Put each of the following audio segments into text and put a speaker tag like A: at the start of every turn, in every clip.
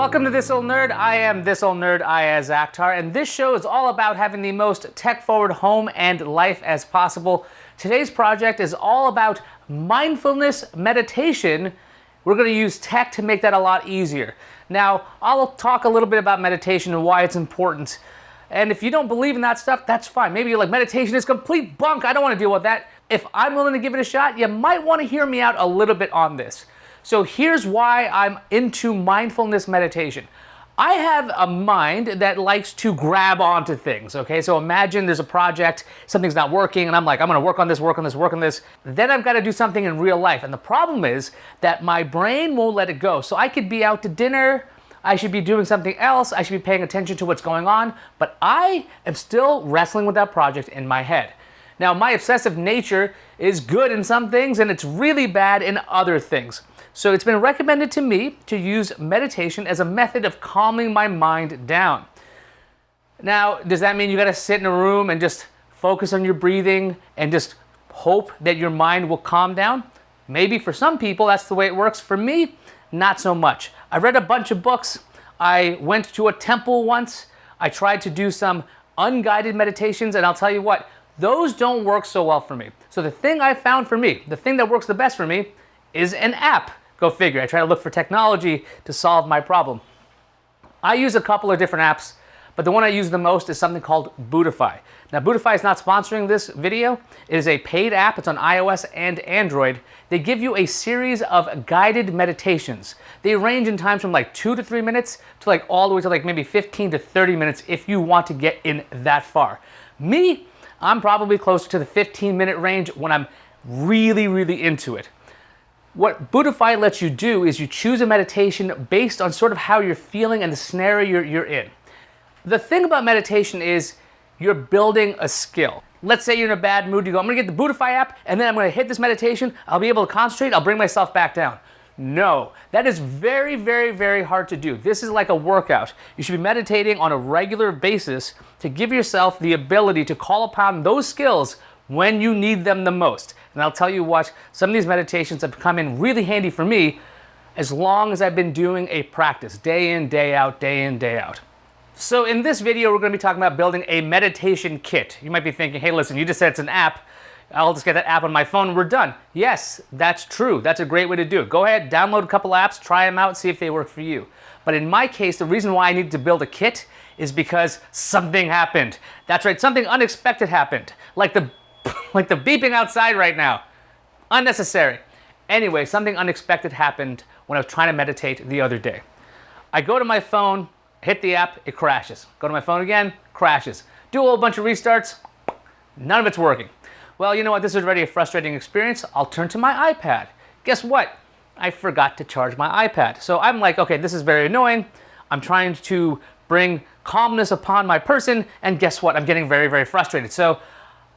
A: Welcome to This Old Nerd. I am This Old Nerd Iyaz, and this show is all about having the most tech-forward home and life as possible. Today's project is all about mindfulness meditation. We're going to use tech to make that a lot easier. Now, I'll talk a little bit about meditation and why it's important. And if you don't believe in that stuff, that's fine. Maybe you're like, meditation is complete bunk. I don't want to deal with that. If I'm willing to give it a shot, you might want to hear me out a little bit on this. So here's why I'm into mindfulness meditation. I have a mind that likes to grab onto things, okay? So imagine there's a project, something's not working, and I'm like, I'm gonna work on this, work on this, work on this. Then I've gotta do something in real life. And the problem is that my brain won't let it go. So I could be out to dinner, I should be doing something else, I should be paying attention to what's going on, but I am still wrestling with that project in my head. Now, my obsessive nature is good in some things and it's really bad in other things. So it's been recommended to me to use meditation as a method of calming my mind down. Now, does that mean you gotta sit in a room and just focus on your breathing and just hope that your mind will calm down? Maybe for some people that's the way it works. For me, not so much. I read a bunch of books. I went to a temple once. I tried to do some unguided meditations, and I'll tell you what, those don't work so well for me. So the thing I found for me, the thing that works the best for me, is an app. Go figure. I try to look for technology to solve my problem. I use a couple of different apps, but the one I use the most is something called Buddhify. Now, Buddhify is not sponsoring this video. It is a paid app. It's on iOS and Android. They give you a series of guided meditations. They range in times from like 2 to 3 minutes to like all the way to like maybe 15 to 30 minutes if you want to get in that far. Me, I'm probably closer to the 15-minute range when I'm really into it. What Buddhify lets you do is you choose a meditation based on sort of how you're feeling and the scenario you're in. The thing about meditation is you're building a skill. Let's say you're in a bad mood, you go, I'm gonna get the Buddhify app and then I'm gonna hit this meditation, I'll be able to concentrate, I'll bring myself back down. No, that is very hard to do. This is like a workout. You should be meditating on a regular basis to give yourself the ability to call upon those skills when you need them the most. And I'll tell you what, some of these meditations have come in really handy for me as long as I've been doing a practice, day in, day out, day in, day out. So in this video, we're gonna be talking about building a meditation kit. You might be thinking, hey, listen, you just said it's an app. I'll just get that app on my phone and we're done. Yes, that's true. That's a great way to do it. Go ahead, download a couple apps, try them out, see if they work for you. But in my case, the reason why I needed to build a kit is because something happened. That's right, something unexpected happened. Like the beeping outside right now. Unnecessary. Anyway, something unexpected happened when I was trying to meditate the other day. I go to my phone, hit the app, it crashes. Go to my phone again, crashes. Do a whole bunch of restarts, none of it's working. Well, you know what? This is already a frustrating experience. I'll turn to my iPad. Guess what? I forgot to charge my iPad. So I'm like, okay, this is very annoying. I'm trying to bring calmness upon my person, and guess what? I'm getting very frustrated. So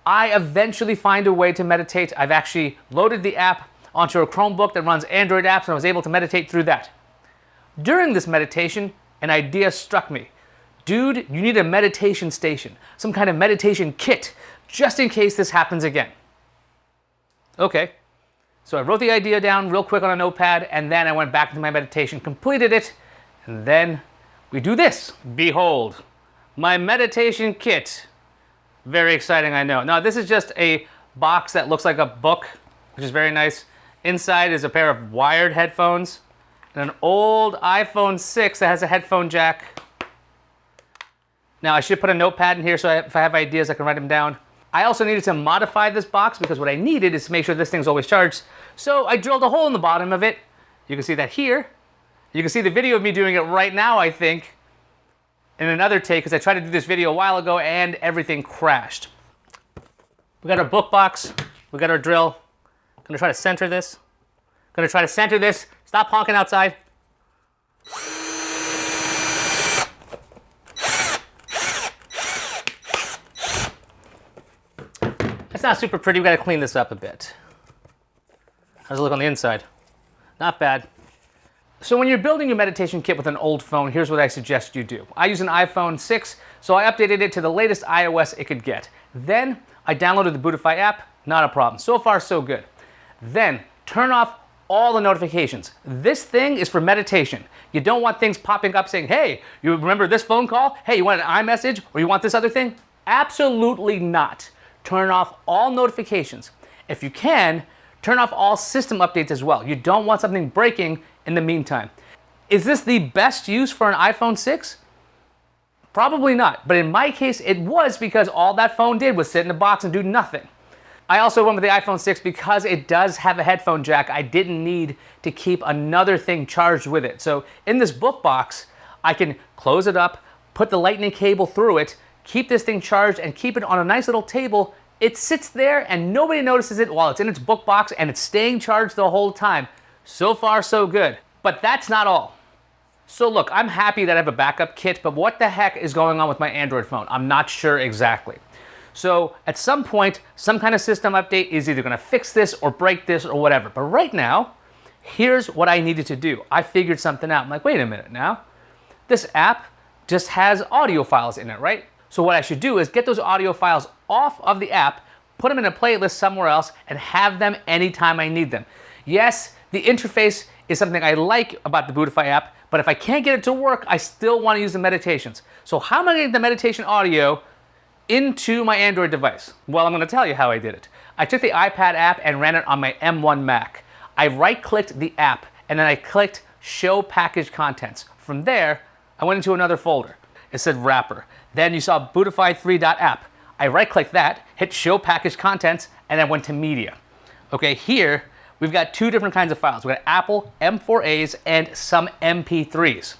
A: I eventually find a way to meditate. I've actually loaded the app onto a Chromebook that runs Android apps, and I was able to meditate through that. During this meditation, an idea struck me. Dude, you need a meditation station, some kind of meditation kit, just in case this happens again. Okay, so I wrote the idea down real quick on a notepad, and then I went back into my meditation, completed it, and then we do this. Behold, my meditation kit. Very exciting, I know. Now, this is just a box that looks like a book, which is very nice. Inside is a pair of wired headphones and an old iPhone 6 that has a headphone jack. Now, I should put a notepad in here so if I have ideas, I can write them down. I also needed to modify this box because what I needed is to make sure this thing's always charged. So I drilled a hole in the bottom of it. You can see that here. You can see the video of me doing it right now, I think, in another take, because I tried to do this video a while ago and everything crashed. We got our book box, we got our drill. Gonna try to center this. Stop honking outside. It's not super pretty, we gotta clean this up a bit. How's it look on the inside? Not bad. So when you're building your meditation kit with an old phone, here's what I suggest you do. I use an iPhone 6, so I updated it to the latest iOS it could get. Then I downloaded the Buddhify app, not a problem. So far, so good. Then turn off all the notifications. This thing is for meditation. You don't want things popping up saying, hey, you remember this phone call? Hey, you want an iMessage or you want this other thing? Absolutely not. Turn off all notifications. If you can, turn off all system updates as well. You don't want something breaking in the meantime. Is this the best use for an iPhone 6? Probably not, but in my case it was because all that phone did was sit in a box and do nothing. I also went with the iPhone 6 because it does have a headphone jack. I didn't need to keep another thing charged with it. So in this book box, I can close it up, put the lightning cable through it, keep this thing charged and keep it on a nice little table. It sits there and nobody notices it while it's in its book box and it's staying charged the whole time. So far, so good. But that's not all. So look, I'm happy that I have a backup kit, but what the heck is going on with my Android phone? I'm not sure exactly. So at some point, some kind of system update is either gonna fix this or break this or whatever. But right now, here's what I needed to do. I figured something out. I'm like, wait a minute now. This app just has audio files in it, right? So what I should do is get those audio files off of the app, put them in a playlist somewhere else, and have them anytime I need them. Yes, the interface is something I like about the Buddhify app, but if I can't get it to work, I still want to use the meditations. So how am I getting the meditation audio into my Android device? Well, I'm going to tell you how I did it. I took the iPad app and ran it on my M1 Mac. I right-clicked the app, and then I clicked Show Package Contents. From there, I went into another folder. It said Wrapper. Then you saw Buddhify 3.app. I right-clicked that, hit Show Package Contents, and I went to Media. Okay, here, we've got two different kinds of files. We've got Apple M4As and some MP3s.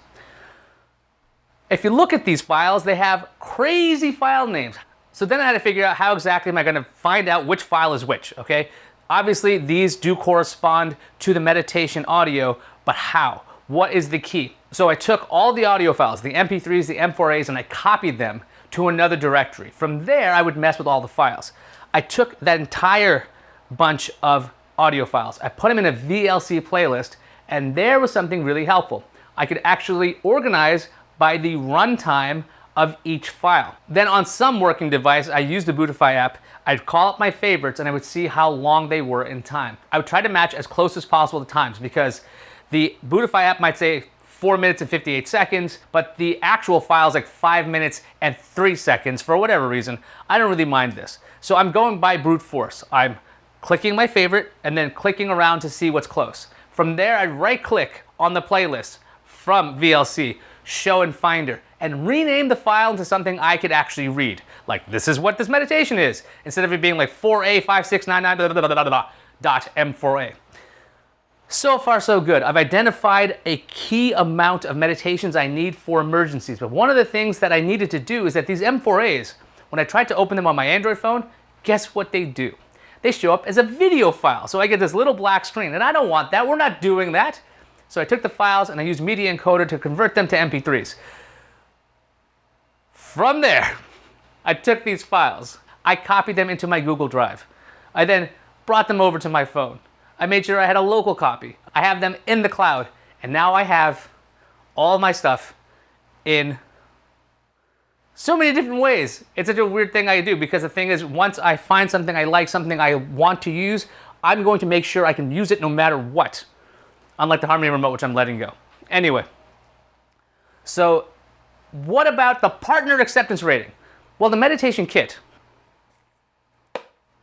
A: If you look at these files, they have crazy file names. So then I had to figure out how exactly am I going to find out which file is which, okay? Obviously, these do correspond to the meditation audio, but how? What is the key? So I took all the audio files, the MP3s, the M4As, and I copied them to another directory. From there, I would mess with all the files. I took that entire bunch of audio files, I put them in a VLC playlist, and there was something really helpful. I could actually organize by the runtime of each file. Then on some working device, I used the Buddhify app, I'd call up my favorites and I would see how long they were in time. I would try to match as close as possible the times because the Buddhify app might say 4 minutes and 58 seconds, but the actual file is like 5 minutes and 3 seconds for whatever reason. I don't really mind this. So I'm going by brute force. I'm clicking my favorite and then clicking around to see what's close. From there, I right-click on the playlist from VLC, Show and Finder, and rename the file into something I could actually read. Like, this is what this meditation is, instead of it being like 4A5699.m4a. So far, so good. I've identified a key amount of meditations I need for emergencies, but one of the things that I needed to do is that these M4As, when I tried to open them on my Android phone, guess what they do? They show up as a video file, so I get this little black screen, and I don't want that. We're not doing that. So I took the files and I used Media Encoder to convert them to MP3s. From there, I took these files, I copied them into my Google Drive. I then brought them over to my phone. I made sure I had a local copy. I have them in the cloud, and now I have all my stuff in so many different ways. It's such a weird thing I do because the thing is, once I find something I like, something I want to use, I'm going to make sure I can use it no matter what. Unlike the Harmony remote, which I'm letting go. Anyway, so what about the partner acceptance rating? Well, the meditation kit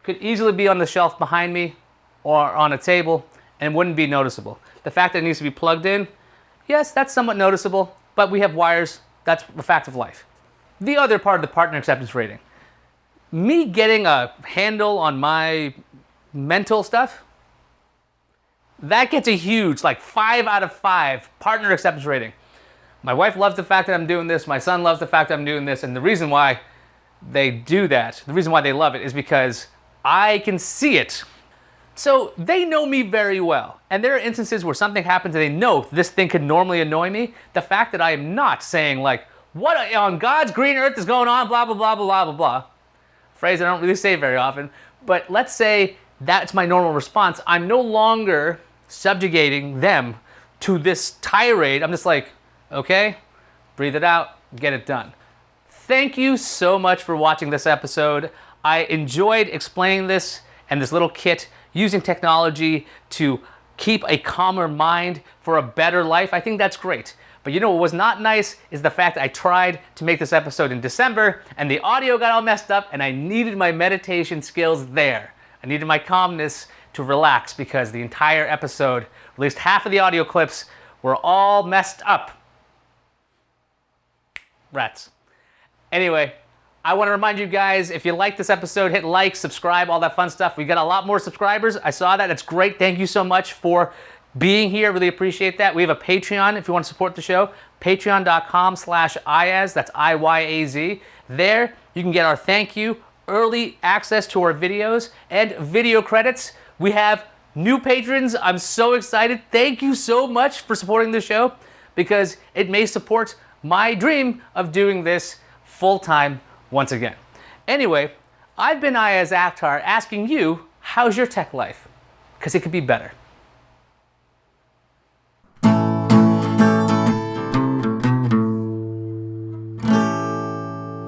A: could easily be on the shelf behind me or on a table and wouldn't be noticeable. The fact that it needs to be plugged in, yes, that's somewhat noticeable, but we have wires, that's a fact of life. The other part of the partner acceptance rating, me getting a handle on my mental stuff, that gets a huge, like 5 out of 5 partner acceptance rating. My wife loves the fact that I'm doing this, my son loves the fact that I'm doing this, and the reason why they do that, the reason why they love it is because I can see it. So they know me very well, and there are instances where something happens and they know this thing could normally annoy me. The fact that I am not saying like, what on God's green earth is going on, blah, blah, blah, blah, blah, blah, blah. Phrase I don't really say very often, but let's say that's my normal response. I'm no longer subjugating them to this tirade. I'm just like, okay, breathe it out, get it done. Thank you so much for watching this episode. I enjoyed explaining this and this little kit using technology to keep a calmer mind for a better life, I think that's great. But you know what was not nice is the fact that I tried to make this episode in December and the audio got all messed up and I needed my meditation skills there. I needed my calmness to relax because the entire episode, at least half of the audio clips, were all messed up. Rats. Anyway, I want to remind you guys, if you like this episode, hit like, subscribe, all that fun stuff. We got a lot more subscribers. I saw that. That's great. Thank you so much for being here. Really appreciate that. We have a Patreon if you want to support the show. Patreon.com/Iyaz. That's IYAZ. There, you can get our thank you, early access to our videos, and video credits. We have new patrons. I'm so excited. Thank you so much for supporting the show because it may support my dream of doing this full-time once again. Anyway, I've been Iyaz Akhtar asking you, how's your tech life? Because it could be better.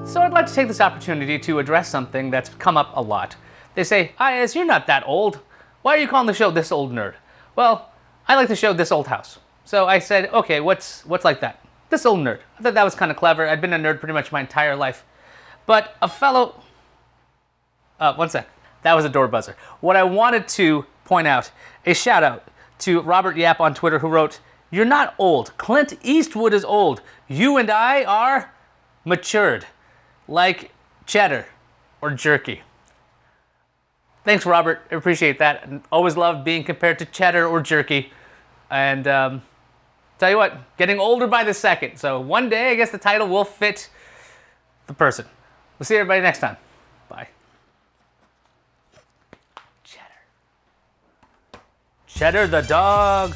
A: So I'd like to take this opportunity to address something that's come up a lot. They say, Iyaz, you're not that old. Why are you calling the show This Old Nerd? Well, I like the show This Old House. So I said, okay, what's like that? This Old Nerd. I thought that was kind of clever. I'd been a nerd pretty much my entire life. But a fellow... one sec. That was a door buzzer. What I wanted to point out, a shout out to Robert Yap on Twitter who wrote, you're not old. Clint Eastwood is old. You and I are matured. Like cheddar or jerky. Thanks, Robert. I appreciate that. Always loved being compared to cheddar or jerky. And tell you what, getting older by the second. So one day, I guess the title will fit the person. We'll see everybody next time. Bye. Cheddar. Cheddar the dog.